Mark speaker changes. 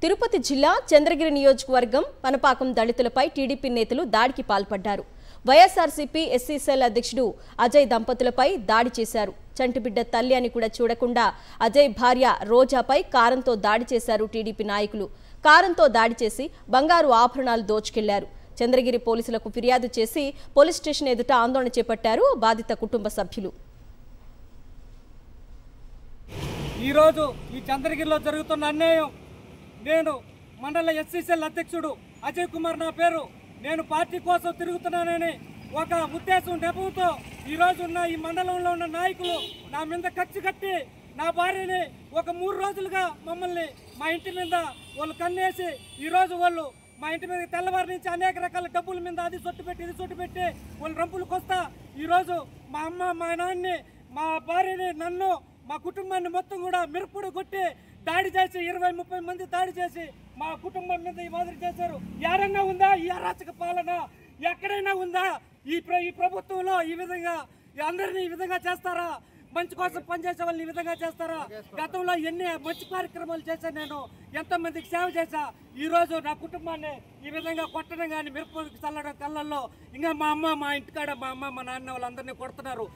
Speaker 1: తిరుపతి జిల్లా చంద్రగిరి నియోజకవర్గం పనపాకం దళితులపై టీడీపీ నేతలు దాడికి పాల్పడ్డారు. వైఎస్ఆర్సీపీ ఎస్సీ సెల్ అధ్యక్షుడు అజయ్ దంపతులపై దాడి చేశారు. చంటిబిడ్డ తల్లి అని కూడా చూడకుండా అజయ్ భార్య రోజాపై కారంతో దాడి చేశారు టీడీపీ నాయకులు. కారంతో దాడి చేసి బంగారు ఆభరణాలు దోచుకెళ్లారు. చంద్రగిరి పోలీసులకు ఫిర్యాదు చేసి పోలీస్ స్టేషన్ ఎదుట ఆందోళన చేపట్టారు బాధిత కుటుంబ సభ్యులు.
Speaker 2: ఈరోజు ఈ చంద్రగిరిలో జరుగుతున్న అన్యాయం, నేను మండల ఎస్సీ సెల్ అధ్యక్షుడు అజయ్ కుమార్ నా పేరు. నేను పార్టీ కోసం తిరుగుతున్నానని ఒక ఉద్దేశం నెపంతో ఈరోజు ఉన్న ఈ మండలంలో ఉన్న నాయకులు నా మీద కచ్చి కట్టి నా భార్యని ఒక 3 రోజులుగా మమ్మల్ని మా ఇంటి మీద వాళ్ళు కన్నేసి ఈరోజు వాళ్ళు మా ఇంటి మీద తెల్లవారి నుంచి అనేక రకాల డబ్బుల మీద అది సొట్టు పెట్టి ఇది సొట్టు పెట్టి వాళ్ళు రంపులకు వస్తా ఈరోజు మా అమ్మ మా నాన్నని మా భార్యని నన్ను మా కుటుంబాన్ని మొత్తం కూడా మిరపుడు కొట్టి దాడి చేసి 20-30 మంది దాడి చేసి మా కుటుంబం మీద ఈ మాదిరి చేశారు. ఎవరైనా ఉందా ఈ అరాచక పాలన? ఎక్కడైనా ఉందా? ఈ ప్రభుత్వంలో ఈ విధంగా అందరినీ ఈ విధంగా చేస్తారా? మంచి కోసం పనిచేసే వాళ్ళని ఈ విధంగా చేస్తారా? గతంలో ఎన్ని మంచి కార్యక్రమాలు చేశా, నేను ఎంతమందికి సేవ చేశా. ఈరోజు నా కుటుంబాన్ని ఈ విధంగా కొట్టడం కానీ మిరపకి చల్లడం కళ్ళల్లో ఇంకా మా అమ్మ మా ఇంటికాడ మా అమ్మ మా నాన్న వాళ్ళందరినీ కొడుతున్నారు.